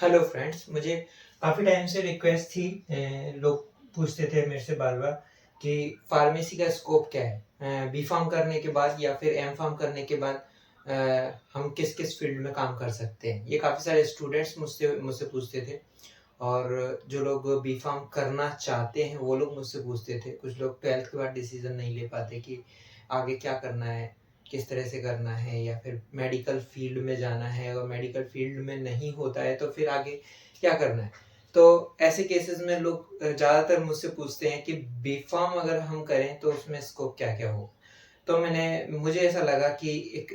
Hello friends, मुझे काफ़ी time से रिक्वेस्ट थी। लोग पूछते थे मेरे से बार बार कि फार्मेसी का स्कोप क्या है, बी फार्म करने के बाद या फिर एम फार्म करने के बाद हम किस किस फील्ड में काम कर सकते हैं। ये काफ़ी सारे स्टूडेंट्स मुझसे मुझसे पूछते थे और जो लोग बी फार्म करना चाहते हैं वो लोग मुझसे पूछते थे। कुछ लोग 12th के बाद डिसीजन नहीं ले पाते कि आगे क्या करना है, किस तरह से करना है, या फिर मेडिकल फील्ड में जाना है और मेडिकल फील्ड में नहीं होता है तो फिर आगे क्या करना है। तो ऐसे केसेस में लोग ज़्यादातर मुझसे पूछते हैं कि बी फार्म अगर हम करें तो उसमें स्कोप क्या क्या हो। तो मुझे ऐसा लगा कि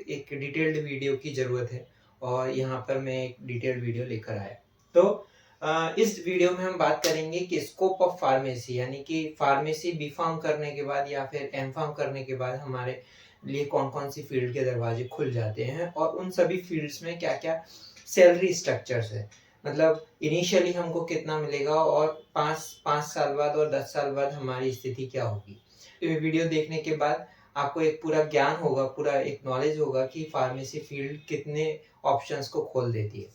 एक डिटेल्ड वीडियो की ज़रूरत है और यहाँ पर मैं एक डिटेल्ड वीडियो लेकर आया। तो इस वीडियो में हम बात करेंगे कि स्कोप ऑफ फार्मेसी, यानी कि फार्मेसी बी फार्म करने के बाद या फिर एम फार्म करने के बाद हमारे लिए कौन कौन सी फील्ड के दरवाजे खुल जाते हैं और उन सभी फील्ड्स में क्या क्या सैलरी स्ट्रक्चर्स है। मतलब इनिशियली हमको कितना मिलेगा और पाँच पाँच साल बाद और 10 साल बाद हमारी स्थिति क्या होगी। तो ये वीडियो देखने के बाद आपको एक पूरा ज्ञान होगा, पूरा एक नॉलेज होगा कि फार्मेसी फील्ड कितने ऑप्शंस को खोल देती है।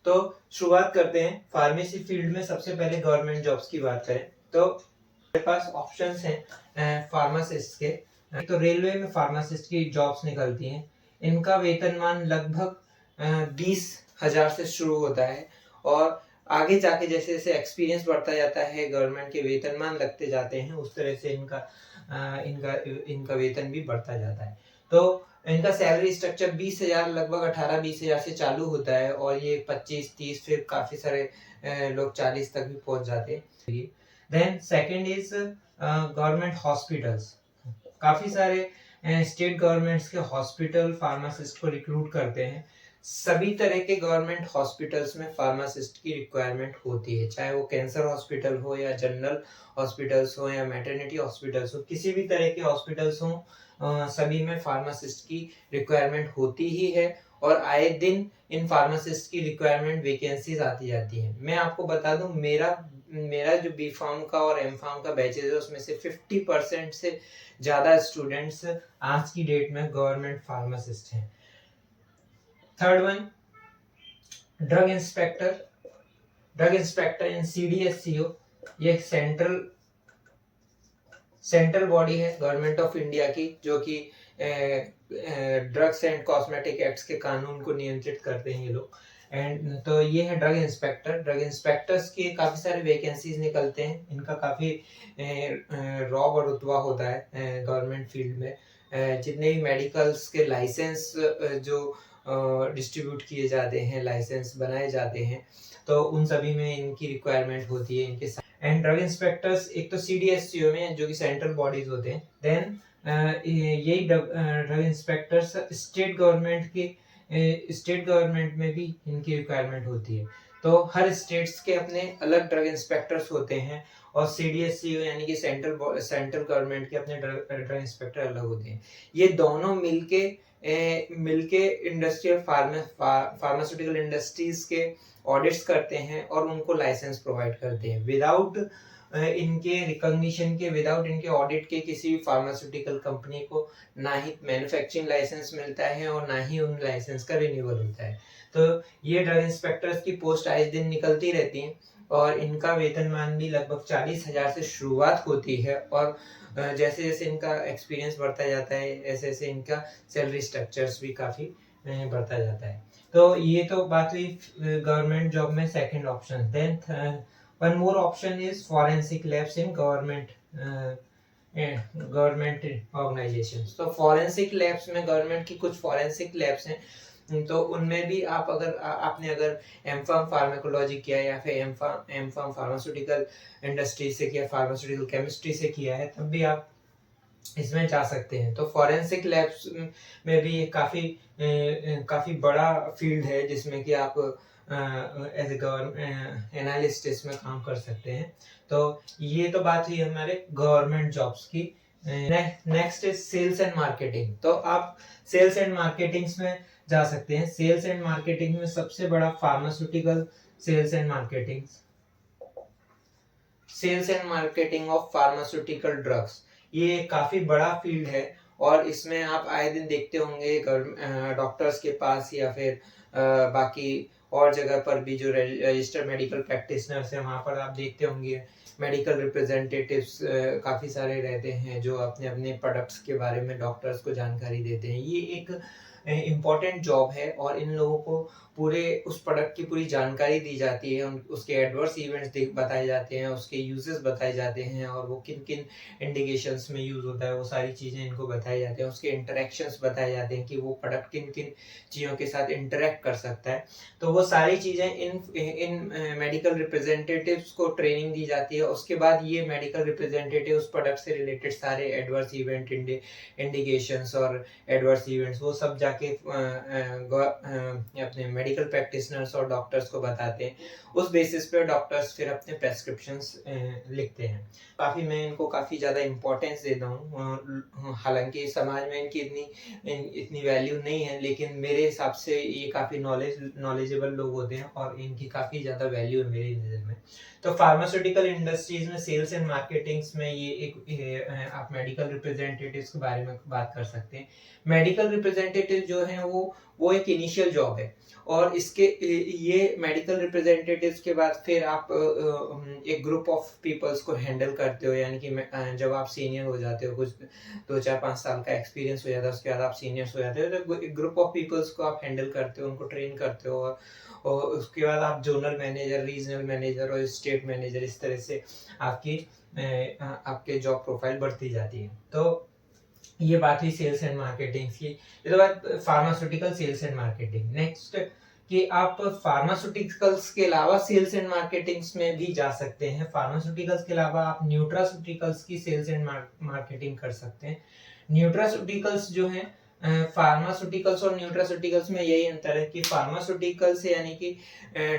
तो शुरुआत करते हैं। फार्मेसी फील्ड में सबसे पहले गवर्नमेंट जॉब्स की बात करें तो हमारे पास ऑप्शंस हैं फार्मासिस्ट के। तो रेलवे में फार्मासिस्ट की जॉब्स निकलती हैं। इनका वेतनमान लगभग 20,000 से शुरू होता है और आगे जाके जैसे जैसे एक्सपीरियंस बढ़ता जाता है, गवर्नमेंट के वेतनमान लगते जाते हैं, उस तरह से इनका वेतन भी बढ़ता जाता है। तो इनका सैलरी स्ट्रक्चर 20,000, लगभग 18-20,000 से चालू होता है और ये 25-30, फिर काफ़ी सारे लोग 40 तक भी पहुंच जाते हैं। Then second is government hospitals. काफ़ी सारे स्टेट गवर्नमेंट्स के हॉस्पिटल फार्मासिस्ट को रिक्रूट करते हैं। सभी तरह के गवर्नमेंट हॉस्पिटल्स में फार्मासिस्ट की रिक्वायरमेंट होती है, चाहे वो कैंसर हॉस्पिटल हो या जनरल हॉस्पिटल्स हो या मैटरनिटी हॉस्पिटल्स हो, किसी भी तरह के हॉस्पिटल्स हो, सभी में फार्मासिस्ट की रिक्वायरमेंट होती ही है और आए दिन इन फार्मासिस्ट की रिक्वायरमेंट वैकेंसीज आती जाती हैं। मैं आपको बता दूं, मेरा मेरा जो बी फार्म का और एम फार्म का बैचेज है उसमें से 50% से ज़्यादा स्टूडेंट्स आज की डेट में गवर्नमेंट फार्मासिस्ट हैं। Third one, drug inspector. Drug inspector in CDSCO, ये सेंट्रल बॉडी है गवर्नमेंट ऑफ इंडिया की, जो कि ड्रग्स एंड कॉस्मेटिक एक्ट्स के कानून को नियंत्रित करते हैं ये लोग। एंड तो ये है ड्रग इंस्पेक्टर। ड्रग इंस्पेक्टर्स के काफ़ी सारे वैकेंसीज निकलते हैं। इनका काफ़ी रॉब और रुतबा होता है गवर्नमेंट फील्ड में। जितने भी मेडिकल्स के लाइसेंस जो डिस्ट्रीब्यूट किए जाते हैं, लाइसेंस बनाए जाते हैं, तो उन सभी में इनकी रिक्वायरमेंट होती है। इनके एंड ड्रग इंस्पेक्टर्स एक तो CDSCO में, जो कि सेंट्रल बॉडीज होते हैं। देन यही ड्रग इंस्पेक्टर्स स्टेट गवर्नमेंट में भी इनकी रिक्वायरमेंट होती है। तो हर स्टेट्स के अपने अलग ड्रग इंस्पेक्टर्स होते हैं और CDSCO यानी कि सेंट्रल गवर्नमेंट के अपने ड्रग इंस्पेक्टर अलग होते हैं। ये दोनों मिलके इंडस्ट्रियल फार्मास्यूटिकल इंडस्ट्रीज के ऑडिट्स करते हैं और उनको लाइसेंस प्रोवाइड करते हैं। विदाउट इनके रिकॉग्निशन के, विदाउट इनके ऑडिट के, किसी भी फार्मास्यूटिकल कंपनी को ना ही मैन्युफैक्चरिंग लाइसेंस मिलता है और ना ही उन लाइसेंस का रिन्यूअल होता है। तो ये ड्रग इंस्पेक्टर्स की पोस्ट आए दिन निकलती रहती हैं और इनका वेतनमान भी लगभग 40,000 से शुरुआत होती है और जैसे जैसे इनका एक्सपीरियंस बढ़ता जाता है ऐसे ऐसे इनका सैलरी स्ट्रक्चर्स भी काफ़ी बढ़ता जाता है। तो ये तो बात हुई गवर्नमेंट जॉब में second option. Then one more option is forensic labs in government organisations. तो फॉरेंसिक लैब्स में गवर्नमेंट की कुछ फॉरेंसिक लैब्स हैं, तो उनमें भी आपने अगर एम फार्म फार्माकोलॉजी किया या फिर एम फार्म फार्मास्यूटिकल इंडस्ट्री से किया, फार्मास्यूटिकल केमिस्ट्री से किया है, तब भी आप इसमें जा सकते हैं। तो फॉरेंसिक लैब्स में भी ये काफ़ी बड़ा फील्ड है जिसमें कि आप एज ए एनालिस्ट इसमें काम कर सकते हैं। तो ये तो बात हुई हमारे गवर्नमेंट जॉब्स की। Next is sales and marketing. तो आप सेल्स एंड मार्केटिंग में जा सकते हैं। सेल्स एंड मार्केटिंग में सबसे बड़ा pharmaceutical sales and marketing of pharmaceutical drugs, ये काफी बड़ा फील्ड है और इसमें आप आए दिन देखते होंगे डॉक्टर्स के पास या फिर बाकी और जगह पर भी जो रजिस्टर्ड मेडिकल प्रैक्टिशनर्स हैं वहाँ पर आप देखते होंगे मेडिकल रिप्रेजेंटेटिव्स काफ़ी सारे रहते हैं जो अपने अपने प्रोडक्ट्स के बारे में डॉक्टर्स को जानकारी देते हैं। ये एक इम्पॉर्टेंट जॉब है और इन लोगों को पूरे उस प्रोडक्ट की पूरी जानकारी दी जाती है, उसके एडवर्स इवेंट्स बताए जाते हैं, उसके यूजेस बताए जाते हैं और वो किन किन इंडिकेशंस में यूज़ होता है वो सारी चीज़ें इनको बताई जाती हैं, उसके इंटरेक्शंस बताए जाते हैं कि वो प्रोडक्ट किन किन चीज़ों के साथ इंटरेक्ट कर सकता है। तो वो सारी चीज़ें इन मेडिकल रिप्रेजेंटेटिव्स को ट्रेनिंग दी जाती है। उसके बाद ये मेडिकल रिप्रेजेंटेटिव उस प्रोडक्ट से रिलेटेड सारे एडवर्स इवेंट इंडिकेशंस और एडवर्स इवेंट्स वो सब जाके अपने मेडिकल प्रैक्टिशनर्स और डॉक्टर्स को बताते हैं। उस बेसिस पे डॉक्टर्स फिर अपने प्रेस्क्रिप्शंस लिखते हैं। काफ़ी मैं इनको काफ़ी ज़्यादा इम्पोर्टेंस देता हूँ, हालांकि समाज में इनकी इतनी वैल्यू नहीं है, लेकिन मेरे हिसाब से ये काफ़ी नॉलेजेबल लोग होते हैं और इनकी काफ़ी ज़्यादा वैल्यू है मेरी नज़र में। तो फार्मास्यूटिकल इंडस्ट्रीज में सेल्स एंड मार्केटिंग्स में ये आप मेडिकल रिप्रेजेंटेटिव्स के बारे में बात कर सकते हैं। मेडिकल रिप्रेजेंटेटिव जो हैं वो एक इनिशियल जॉब है और इसके ये मेडिकल रिप्रेजेंटेटिव्स के बाद फिर आप एक ग्रुप ऑफ पीपल्स को हैंडल करते हो, यानी कि जब आप सीनियर हो जाते हो, कुछ 2-4-5 साल का एक्सपीरियंस हो जाता है, उसके बाद आप सीनियर्स हो जाते हो, तो एक ग्रुप ऑफ पीपल्स को आप हैंडल करते हो, उनको ट्रेन करते हो और उसके बाद आप जोनल मैनेजर, रीजनल मैनेजर और स्टेट मैनेजर, इस तरह से आपके जॉब प्रोफाइल बढ़ती जाती है। तो ये बात हुई सेल्स एंड मार्केटिंग की। इसके बाद pharmaceutical sales and marketing. Next कि आप फार्मास्यूटिकल्स के अलावा सेल्स एंड मार्केटिंग्स में भी जा सकते हैं। फार्मास्यूटिकल्स के अलावा आप न्यूट्रास्यूटिकल्स की सेल्स एंड मार्केटिंग कर सकते हैं। न्यूट्रास्यूटिकल्स जो है, फार्मास्यूटिकल्स और न्यूट्रास्यूटिकल्स में यही अंतर है कि फार्मास्यूटिकल्स यानी कि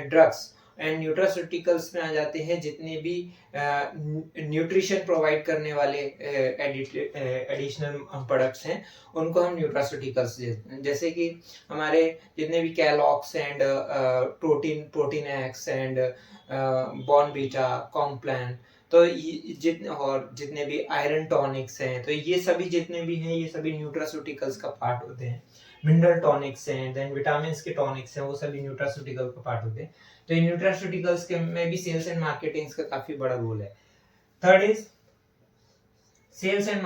ड्रग्स एंड न्यूट्रास्यूटिकल्स में आ जाते हैं जितने भी न्यूट्रिशन प्रोवाइड करने वाले एडिशनल प्रोडक्ट्स हैं, उनको हम न्यूट्रास्यूटिकल्स, जैसे कि हमारे जितने भी Kellogg's and protein x and Bournvita, Complan, तो जितने भी आयरन टॉनिक्स हैं, तो ये सभी जितने भी हैं ये सभी न्यूट्रास्यूटिकल्स का पार्ट होते हैं। मिनरल टॉनिक्स हैं, देन विटामिन के टॉनिक्स हैं, वो सभी न्यूट्रास्यूटिकल का पार्ट होते हैं। तो इन न्यूट्रास्यूटिकल्स के में भी सेल्स एंड मार्केटिंग का काफी बड़ा रोल है। Third is sales and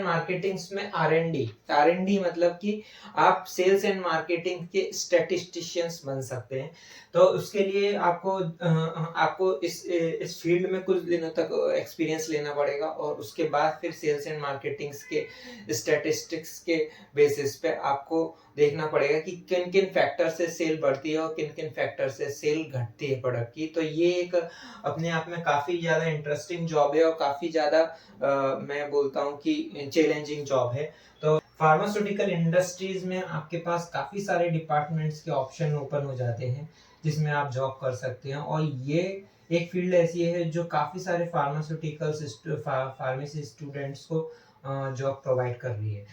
marketings में आर एन डी मतलब कि आप सेल्स एंड मार्केटिंग के स्टैटिस्टिशियंस बन सकते हैं। तो उसके लिए आपको इस फील्ड में कुछ दिनों तक एक्सपीरियंस लेना पड़ेगा और उसके बाद फिर सेल्स एंड मार्केटिंग्स के स्टैटिस्टिक्स के बेसिस पे आपको देखना पड़ेगा कि किन किन फैक्टर से सेल बढ़ती है और किन किन फैक्टर से सेल घटती है प्रोडक्ट की। तो ये एक अपने आप में काफी ज्यादा इंटरेस्टिंग जॉब है और काफी ज्यादा मैं बोलता हूँ कि चैलेंजिंग जॉब है। तो फार्मास्यूटिकल इंडस्ट्रीज में आपके पास काफी सारे डिपार्टमेंट्स के ऑप्शन ओपन हो जाते हैं जिसमें आप जॉब कर सकते हैं और ये एक फील्ड ऐसी है जो काफी सारे फार्मेसी स्टूडेंट्स को जॉब प्रोवाइड कर रही है।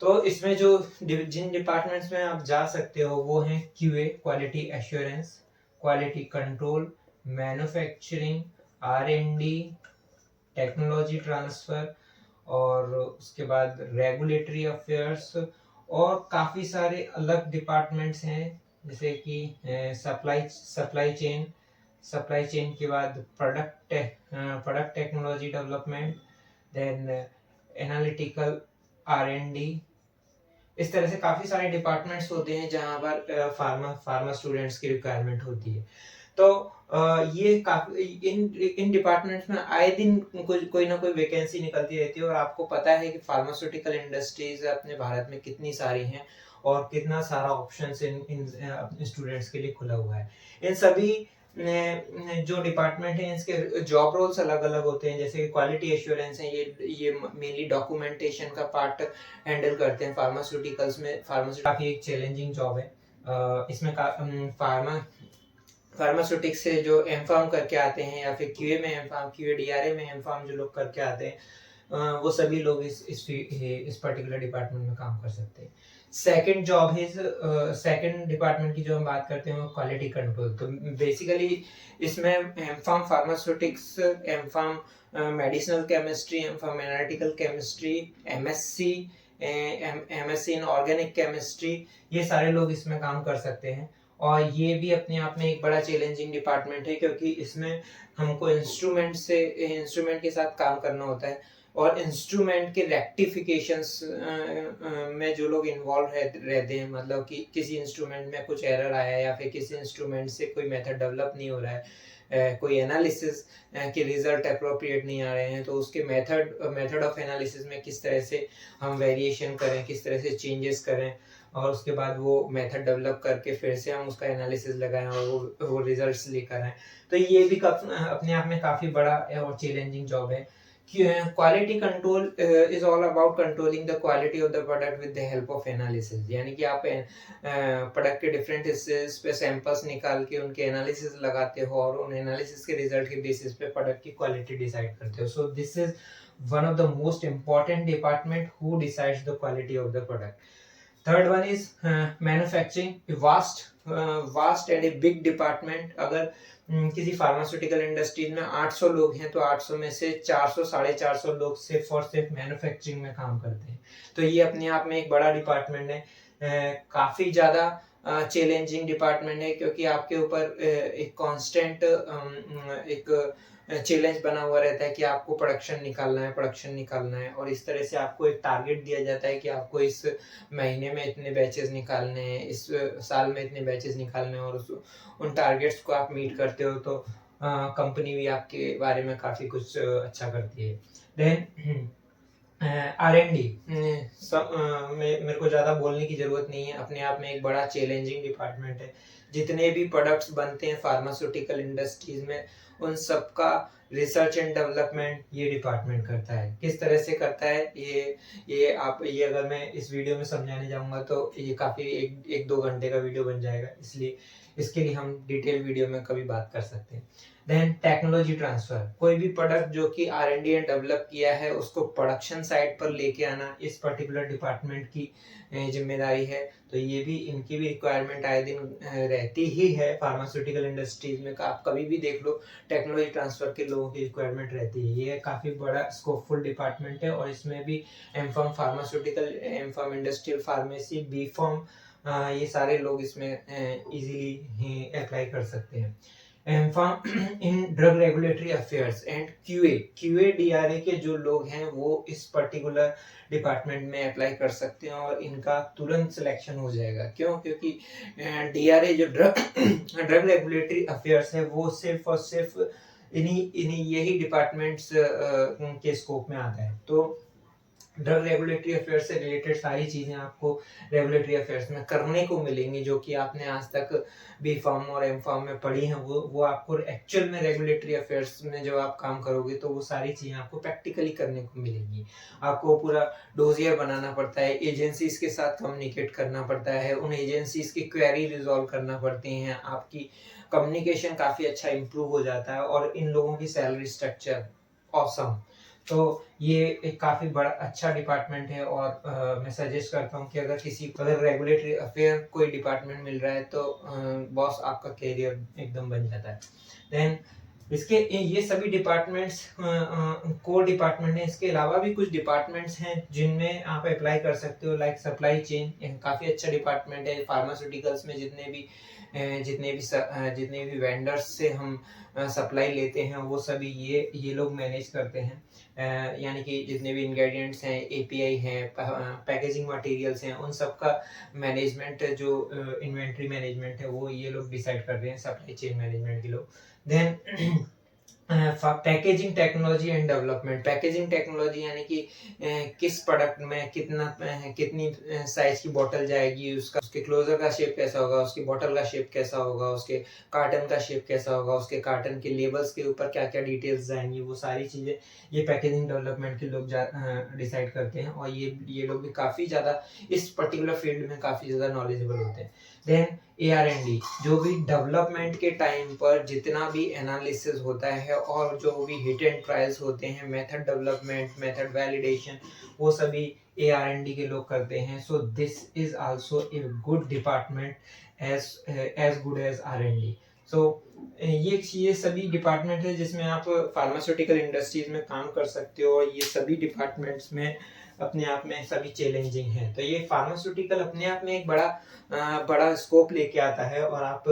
तो इसमें जो जिन डिपार्टमेंट्स में आप जा सकते हो वो हैं QA, quality assurance, quality control, manufacturing, R&D, technology transfer और उसके बाद रेगुलेटरी अफेयर्स और काफ़ी सारे अलग डिपार्टमेंट्स हैं जैसे कि सप्लाई चेन के बाद product technology development, then analytical, R and D, इस तरह से काफी सारे डिपार्टमेंट्स होते हैं जहां पर फार्मा स्टूडेंट्स की रिक्वायरमेंट होती है। तो ये काफी इन डिपार्टमेंट्स में आए दिन कोई ना कोई वैकेंसी निकलती रहती है और आपको पता है कि फार्मास्यूटिकल इंडस्ट्रीज अपने भारत में कितनी सारी हैं और कितना सारा ऑप्शंस इन स्टूडेंट्स के लिए खुला हुआ है। इन सभी जो डिपार्टमेंट है इसके जॉब रोल्स अलग अलग होते हैं। जैसे क्वालिटी एश्योरेंस है, ये मेनली डॉक्यूमेंटेशन का पार्ट हैंडल करते हैं फार्मास्यूटिकल्स में। काफी एक चैलेंजिंग जॉब है। इसमें फार्मास्यूटिक्स से जो एमफार्म करके आते हैं या फिर क्यूए में एमफार्म, क्यूए डीआरए में एमफार्म जो लोग करके आते हैं वो सभी लोग इस पर्टिकुलर डिपार्टमेंट में काम कर सकते हैं। सेकंड डिपार्टमेंट की जो हम बात करते हैं वो क्वालिटी कंट्रोल। तो बेसिकली इसमें M form pharmaceutics, M form medicinal chemistry, M form analytical chemistry, MSc MSc in organic chemistry, ये सारे लोग इसमें काम कर सकते हैं। और ये भी अपने आप में एक बड़ा चैलेंजिंग डिपार्टमेंट है, क्योंकि इसमें हमको इंस्ट्रूमेंट के साथ काम करना होता है, और इंस्ट्रूमेंट के रेक्टिफिकेशंस में जो लोग इन्वॉल्व रहते हैं, मतलब कि किसी इंस्ट्रूमेंट में कुछ एरर आया या फिर किसी इंस्ट्रूमेंट से कोई मेथड डेवलप नहीं हो रहा है, कोई एनालिसिस के रिजल्ट अप्रोप्रिएट नहीं आ रहे हैं, तो उसके मेथड ऑफ एनालिसिस में किस तरह से हम वेरिएशन करें, किस तरह से चेंजेस करें, और उसके बाद वो मेथड डेवलप करके फिर से हम उसका एनालिसिस लगाएं और वो रिजल्ट्स लेकर आएं। तो ये भी अपने आप में काफ़ी बड़ा और चैलेंजिंग जॉब है। Quality control is all about controlling the quality of the product with the help of analysis, यानी कि आप प्रोडक्ट के डिफरेंट हिस्सेस पे सैंपल्स निकाल के उनके एनालिसिस लगाते हो और उन एनालिसिस के रिजल्ट के बेसिस पे प्रोडक्ट की क्वालिटी डिसाइड करते हो। सो this is one of the most important department who decides the quality of the product. Third one is manufacturing, vast and a big department. अगर किसी फार्मास्यूटिकल इंडस्ट्रीज में 800 लोग हैं तो 800 में से 400 450 लोग सिर्फ और सिर्फ मैन्युफैक्चरिंग में काम करते हैं। तो ये अपने आप में एक बड़ा डिपार्टमेंट है, काफ़ी ज़्यादा चैलेंजिंग डिपार्टमेंट है, क्योंकि आपके ऊपर एक कांस्टेंट एक चैलेंज बना हुआ रहता है कि आपको प्रोडक्शन निकालना है, और इस तरह से आपको एक टारगेट दिया जाता है कि आपको इस महीने में इतने बैचेस निकालने हैं, इस साल में इतने बैचेस निकालने हैं, और उन टारगेट्स को आप मीट करते हो तो कंपनी भी आपके बारे में काफ़ी कुछ अच्छा करती है। देन R&D, मेरे को ज़्यादा बोलने की ज़रूरत नहीं है, अपने आप में एक बड़ा चैलेंजिंग डिपार्टमेंट है। जितने भी प्रोडक्ट्स बनते हैं फार्मास्यूटिकल इंडस्ट्रीज में, उन सब का रिसर्च एंड डेवलपमेंट ये डिपार्टमेंट करता है। किस तरह से करता है ये अगर मैं इस वीडियो में समझाने जाऊंगा तो ये काफ़ी एक 2 घंटे का वीडियो बन जाएगा, इसलिए इसके लिए हम डिटेल वीडियो में कभी बात कर सकते हैं। देन टेक्नोलॉजी ट्रांसफर, कोई भी प्रोडक्ट जो कि R&D एंड डेवलप किया है उसको प्रोडक्शन साइट पर लेके आना इस पर्टिकुलर डिपार्टमेंट की जिम्मेदारी है। तो ये भी इनकी भी रिक्वायरमेंट आए दिन रहती ही है फार्मास्यूटिकल इंडस्ट्रीज में। आप कभी भी देख लो, टेक्नोलॉजी ट्रांसफर के लोगों की रिक्वायरमेंट रहती है। ये काफ़ी बड़ा स्कोपफुल डिपार्टमेंट है, और इसमें भी M.Pharm pharmaceutical, M.Pharm industrial pharmacy, B.Pharm, ये सारे लोग इसमें इजीली अप्लाई कर सकते हैं। M.Pharm in drug regulatory affairs and QA DRA के जो लोग हैं वो इस पर्टिकुलर डिपार्टमेंट में अप्लाई कर सकते हैं, और इनका तुरंत सिलेक्शन हो जाएगा। क्यों? क्योंकि DRA जो ड्रग रेगुलेटरी अफेयर्स है वो सिर्फ और सिर्फ इन्हीं यही डिपार्टमेंट्स के स्कोप में आता है। तो ड्रग रेगुलेटरी अफेयर्स से रिलेटेड सारी चीज़ें आपको रेगुलेटरी अफेयर्स में करने को मिलेंगी, जो कि आपने आज तक B.Pharm और M.Pharm में पढ़ी हैं, वो आपको एक्चुअल में रेगुलेटरी अफेयर्स में जब आप काम करोगे तो वो सारी चीज़ें आपको प्रैक्टिकली करने को मिलेंगी। आपको पूरा डोजियर बनाना पड़ता है, एजेंसीज के साथ कम्युनिकेट करना पड़ता है, उन एजेंसीज की क्वेरी रिजॉल्व करना पड़ती हैं, आपकी कम्युनिकेशन काफ़ी अच्छा इम्प्रूव हो जाता है, और इन लोगों की सैलरी स्ट्रक्चर ऑसम। तो ये एक काफ़ी बड़ा अच्छा डिपार्टमेंट है, और मैं सजेस्ट करता हूँ कि अगर रेगुलेटरी अफेयर कोई डिपार्टमेंट मिल रहा है तो बॉस आपका कैरियर एकदम बन जाता है। देन इसके ये सभी डिपार्टमेंट्स कोर डिपार्टमेंट है। इसके अलावा भी कुछ डिपार्टमेंट्स हैं जिनमें आप अप्लाई कर सकते हो, लाइक सप्लाई चेन, काफ़ी अच्छा डिपार्टमेंट है। फार्मास्यूटिकल्स में जितने भी वेंडर्स से हम सप्लाई लेते हैं वो सभी ये लोग मैनेज करते हैं, यानी कि जितने भी इंग्रेडिएंट्स हैं, API हैं, पैकेजिंग मटेरियल्स हैं, उन सब का मैनेजमेंट, जो इन्वेंट्री मैनेजमेंट है, वो ये लोग डिसाइड कर रहे हैं, सप्लाई चेन मैनेजमेंट के लोग। Then packaging technology and development, packaging technology यानी कि किस प्रोडक्ट में कितनी साइज की बोतल जाएगी, उसके क्लोजर का शेप कैसा होगा, उसकी बोतल का शेप कैसा होगा, उसके कार्टन का शेप कैसा होगा, उसके कार्टन के लेबल्स के ऊपर क्या क्या डिटेल्स जाएंगी, वो सारी चीज़ें ये पैकेजिंग डेवलपमेंट के लोग डिसाइड करते हैं, और ये लोग भी काफ़ी ज़्यादा इस पर्टिकुलर फील्ड में काफ़ी ज़्यादा नॉलेजेबल होते हैं। देन AR&D, जो भी डेवलपमेंट के टाइम पर जितना भी एनालिसिस होता है और जो भी हिट एंड ट्रायल्स होते हैं, मेथड डेवलपमेंट, मेथड वैलिडेशन, वो सभी AR&D के लोग करते हैं। So this is also a good department as good as R&D। So ये सभी डिपार्टमेंट है जिसमें आप फार्मास्यूटिकल इंडस्ट्रीज में काम कर सकते हो, और ये सभी डिपार्टमेंट्स में अपने आप में सभी चैलेंजिंग हैं। तो ये फार्मास्यूटिकल अपने आप में एक बड़ा स्कोप लेके आता है और आप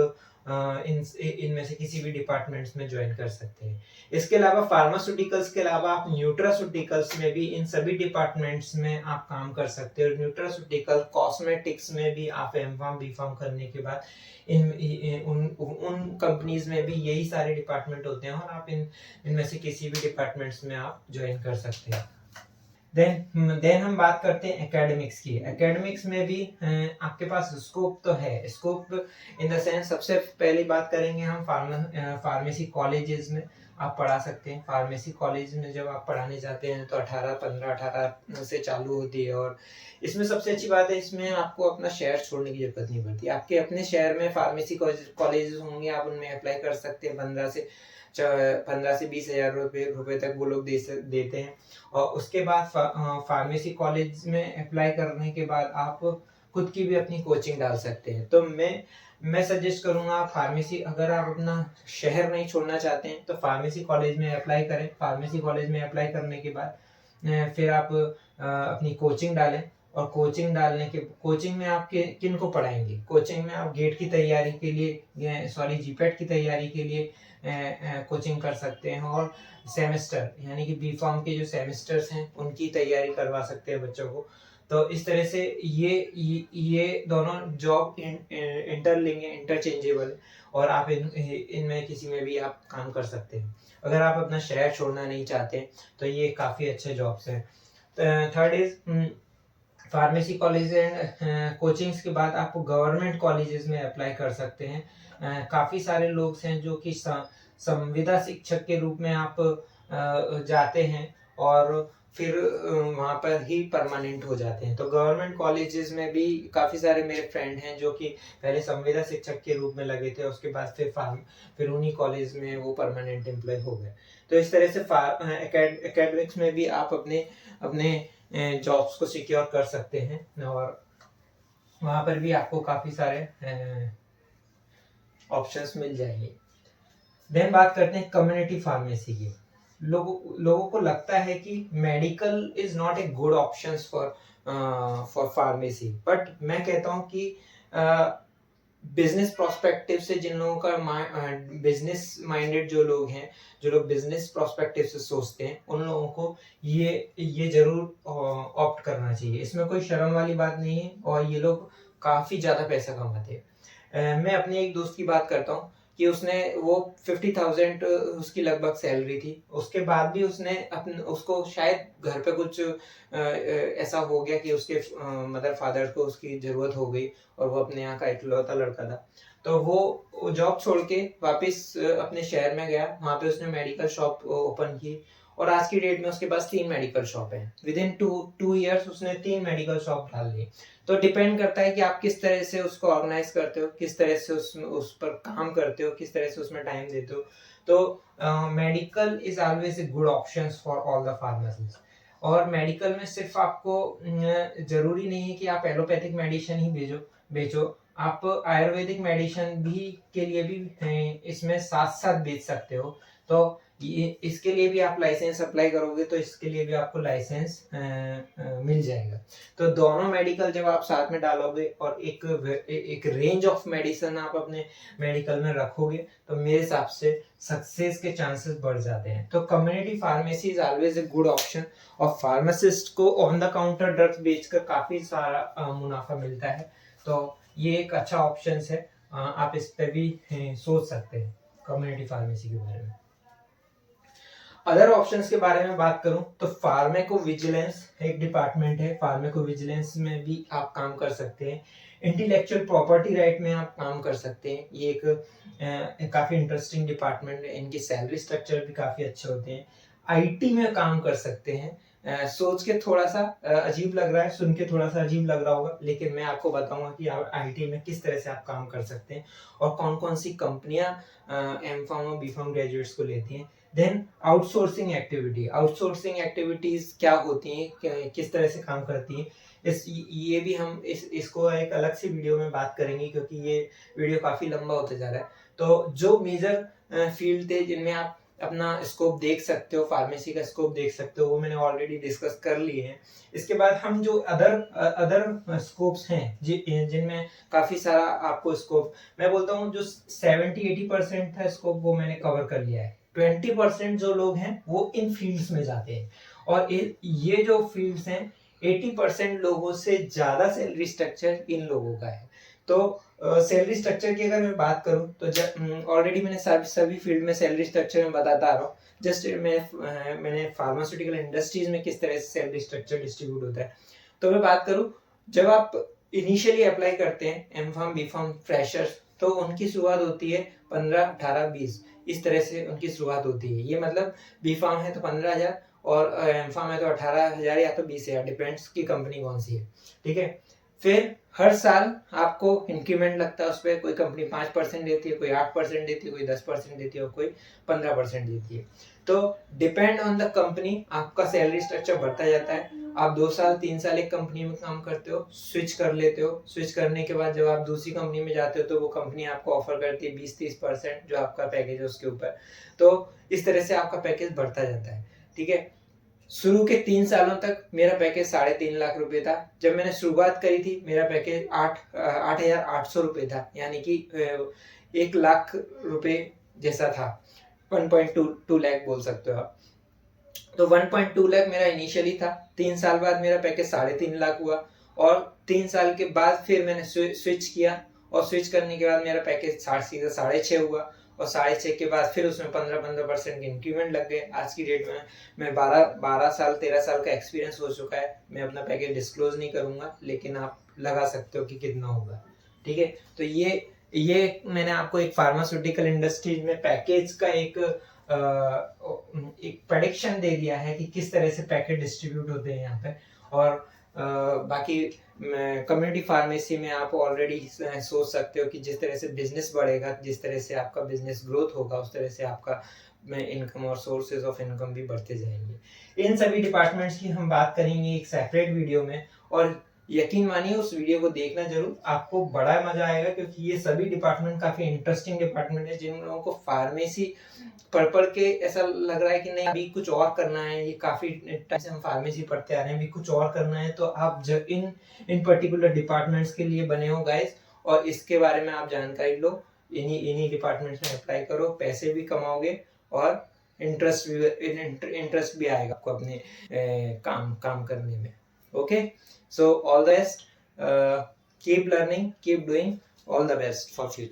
इनमें से किसी भी डिपार्टमेंट्स में ज्वाइन कर सकते हैं। इसके अलावा फार्मास्यूटिकल्स के अलावा आप न्यूट्रास्यूटिकल्स में भी इन सभी डिपार्टमेंट्स में आप काम कर सकते हो। न्यूट्रास्यूटिकल कॉस्मेटिक्स में भी आप एम फार्म बी फार्म करने के बाद उन कंपनीज में भी यही सारे डिपार्टमेंट होते हैं और आप इनमें से किसी भी डिपार्टमेंट्स में आप ज्वाइन कर सकते हैं। देन हम बात करते हैं एकेडमिक्स की। एकेडमिक्स में भी आपके पास स्कोप तो है। स्कोप इन द सेंस, सबसे पहली बात करेंगे हम फार्मेसी कॉलेजेस में आप पढ़ा सकते हैं। फार्मेसी कॉलेज में जब आप पढ़ाने जाते हैं तो 18 से चालू होती है और इसमें सबसे अच्छी बात है, इसमें आपको अपना शहर छोड़ने की जरूरत नहीं पड़ती। आपके अपने शहर में फार्मेसी कॉलेज होंगे, आप उनमें अप्लाई कर सकते हैं। 15 से 20 हजार रुपए तक वो लोग देते हैं। और उसके बाद फार्मेसी कॉलेज में अप्लाई करने के बाद आप खुद की भी अपनी कोचिंग डाल सकते हैं। तो मैं सजेस्ट करूंगा, फार्मेसी अगर आप अपना शहर नहीं छोड़ना चाहते हैं तो फार्मेसी कॉलेज में अप्लाई करें। फार्मेसी कॉलेज में अप्लाई करने के बाद फिर आप अपनी कोचिंग डालें और कोचिंग में आप किन को पढ़ाएंगे। कोचिंग में आप गेट की तैयारी के लिए जीपैट की तैयारी के लिए कोचिंग कर सकते हैं और सेमेस्टर यानी कि बी फार्म के जो सेमेस्टर्स हैं उनकी तैयारी करवा सकते हैं बच्चों को। तो इस तरह से ये दोनों जॉब इंटरलिंक है, इंटरचेंजेबल, और आप इनमें किसी में भी आप काम कर सकते हैं। अगर आप अपना शहर छोड़ना नहीं चाहते तो ये काफ़ी अच्छे जॉब्स हैं। Third is pharmacy college and coachings के बाद आप गवर्नमेंट कॉलेजेस में अप्लाई कर सकते हैं। काफ़ी सारे लोग हैं जो कि संविदा शिक्षक के रूप में आप जाते हैं और फिर वहाँ पर ही परमानेंट हो जाते हैं। तो गवर्नमेंट कॉलेजेस में भी काफ़ी सारे मेरे फ्रेंड हैं जो कि पहले संविदा शिक्षक के रूप में लगे थे, उसके बाद फिर उन्हीं कॉलेज में वो परमानेंट एम्प्लॉय हो गए। तो इस तरह से एकेडमिक्स में भी आप अपने जॉब्स को सिक्योर कर सकते हैं और वहाँ पर भी आपको काफ़ी सारे ऑप्शंस मिल जाएंगे। देन बात करते हैं कम्युनिटी फार्मेसी की। लोगों को लगता है कि medical is not a good option for pharmacy, but मैं कहता हूँ कि बिजनेस प्रोस्पेक्टिव से जिन लोगों का बिजनेस माइंडेड जो लोग बिजनेस प्रोस्पेक्टिव से सोचते हैं, उन लोगों को ये जरूर ऑप्ट करना चाहिए। इसमें कोई शर्म वाली बात नहीं है और ये लोग काफ़ी ज़्यादा पैसा कमाते हैं। मैं अपने एक दोस्त की बात करता हूँ कि वो 50,000 उसकी लगभग सैलरी थी। उसके बाद भी उसको शायद घर पे कुछ ऐसा हो गया कि उसके मदर फादर को उसकी ज़रूरत हो गई और वो अपने यहाँ का इकलौता लड़का था। तो वो जॉब छोड़ के वापस अपने शहर में गया। वहाँ पे उसने मेडिकल शॉप ओपन की और आज की डेट में उसके पास 3 मेडिकल शॉप हैं। विदिन 2 ईयर्स उसने 3 मेडिकल शॉप डाल ली। तो डिपेंड करता है कि आप किस तरह से उसको ऑर्गेनाइज करते हो, किस तरह से उस पर काम करते हो, किस तरह से उसमें टाइम देते हो। तो medical is always a good option for all the pharmacist. और मेडिकल में सिर्फ आपको जरूरी नहीं है कि आप एलोपैथिक मेडिसिन ही बेचो। आप आयुर्वेदिक मेडिसिन के लिए भी इसमें साथ साथ बेच सकते हो। तो इसके लिए भी आप लाइसेंस अप्लाई करोगे तो इसके लिए भी आपको लाइसेंस मिल जाएगा। तो दोनों मेडिकल जब आप साथ में डालोगे और एक रेंज ऑफ मेडिसिन आप अपने मेडिकल में रखोगे तो मेरे हिसाब से सक्सेस के चांसेस बढ़ जाते हैं। तो community pharmacy is always a good option और फार्मासिस्ट को ऑन द काउंटर ड्रग्स बेचकर काफी सारा मुनाफा मिलता है। तो ये एक अच्छा ऑप्शन है, आप इस पे भी सोच सकते हैं कम्युनिटी फार्मेसी के बारे में। अदर ऑप्शंस के बारे में बात करूं तो फार्माकोविजिलेंस एक डिपार्टमेंट है। फार्माकोविजिलेंस में भी आप काम कर सकते हैं। इंटेलेक्चुअल प्रॉपर्टी राइट में आप काम कर सकते हैं। ये एक काफी इंटरेस्टिंग डिपार्टमेंट है। इनकी सैलरी स्ट्रक्चर भी काफी अच्छे होते हैं। आईटी में काम कर सकते हैं। सोच के थोड़ा सा अजीब लग रहा है, सुन के थोड़ा सा अजीब लग रहा होगा, लेकिन मैं आपको बताऊंगा कि आईटी में किस तरह से आप काम कर सकते हैं और कौन कौन सी कंपनियां एम फार्म और बी फार्म ग्रेजुएट्स को लेती हैं। देन आउटसोर्सिंग एक्टिविटीज क्या होती हैं, किस तरह से काम करती हैं, ये भी हम इसको एक अलग से वीडियो में बात करेंगे क्योंकि ये वीडियो काफी लंबा होते जा रहा है। तो जो मेजर फील्ड थे जिनमें आप अपना स्कोप देख सकते हो, फार्मेसी का स्कोप देख सकते हो, वो मैंने ऑलरेडी डिस्कस कर लिए हैं। इसके बाद हम जो अदर स्कोप्स हैं जिनमें काफी सारा आपको स्कोप, मैं बोलता हूँ जो 70-80% था स्कोप वो मैंने कवर कर लिया है। 20% जो लोग हैं वो इन फील्ड्स में जाते हैं, और ये जो फील्ड्स हैं 80% लोगों से ज्यादा सैलरी स्ट्रक्चर इन लोगों का है। तो सैलरी स्ट्रक्चर की अगर मैं बात करूं तो ऑलरेडी मैंने सभी फील्ड में सैलरी स्ट्रक्चर में बताता आ रहा हूँ। जस्ट मैंने फार्मास्यूटिकल इंडस्ट्रीज में किस तरह से सैलरी स्ट्रक्चर डिस्ट्रीब्यूट होता है। तो मैं बात करूं, जब आप इनिशियली अप्लाई करते हैं M pharm, B pharm, freshers, तो उनकी शुरुआत होती है 15, 18, 20 इस तरह से उनकी शुरुआत होती है। ये मतलब बी फार्म है तो 15,000 और एम फार्म है तो 18,000 या तो 20,000, डिपेंड्स की कंपनी कौन सी है। ठीक है, फिर हर साल आपको इंक्रीमेंट लगता है उस पर। कोई कंपनी 5% देती है, कोई 8% देती है, कोई 10% देती है और कोई 15% देती है। तो डिपेंड ऑन द कंपनी आपका सैलरी स्ट्रक्चर बढ़ता जाता है। आप 2 साल 3 साल एक कंपनी में काम करते हो, स्विच कर लेते हो, स्विच करने के बाद जब आप दूसरी कंपनी में जाते हो तो वो कंपनी आपको ऑफर करती है 20-30% जो आपका पैकेज है उसके ऊपर। तो इस तरह से आपका पैकेज बढ़ता जाता है। ठीक है, शुरू के 3 सालों तक मेरा पैकेज 3.5 लाख रुपए था। जब मैंने शुरुआत करी थी मेरा पैकेज 8,800 रुपए था, यानी कि 1 लाख रुपए जैसा था। 1.2 लाख बोल सकते हो आप। तो 1.2 लाख मेरा इनिशियली था। 3 साल बाद मेरा पैकेज 3.5 लाख हुआ, और 3 साल के बाद फिर मैंने स्विच किया, और स्विच करने के बाद मेरा पैकेज सीधा 6.5 हुआ, और 6.5 के बाद फिर उसमें 15% के इंक्रीमेंट लग गए। आज की डेट में मैं 12 साल 13 साल का एक्सपीरियंस हो चुका है। मैं अपना पैकेज डिस्क्लोज नहीं करूंगा, लेकिन आप लगा सकते हो कि कितना होगा। ठीक है, तो ये मैंने आपको एक फार्मास्यूटिकल इंडस्ट्रीज में पैकेज का एक प्रेडिक्शन दे दिया है कि किस तरह से पैकेज डिस्ट्रीब्यूट होते हैं यहाँ पे। और बाकी कम्युनिटी फार्मेसी में आप ऑलरेडी सोच सकते हो कि जिस तरह से बिजनेस बढ़ेगा, जिस तरह से आपका बिजनेस ग्रोथ होगा, उस तरह से आपका इनकम और सोर्सेज ऑफ इनकम भी बढ़ते जाएंगे। इन सभी डिपार्टमेंट्स की हम बात करेंगे एक सेपरेट वीडियो में, और यकीन मानिए उस वीडियो को देखना जरूर, आपको बड़ा मजा आएगा, क्योंकि ये सभी डिपार्टमेंट काफी इंटरेस्टिंग डिपार्टमेंट है। जिन लोगों को फार्मेसी पढ़ के ऐसा लग रहा है कि नहीं अभी कुछ और करना है, ये काफी टाइम से हम फार्मेसी पढ़ते आ रहे हैं, अभी कुछ और करना है, तो आप इन पर्टिकुलर डिपार्टमेंट्स के लिए बने हो गाइस, और इसके बारे में आप जानकारी लो। इन्हीं डिपार्टमेंट्स में अप्लाई करो, पैसे भी कमाओगे और इंटरेस्ट भी आएगा आपको अपने काम करने में। Okay, so all the best, keep learning, keep doing, all the best for future.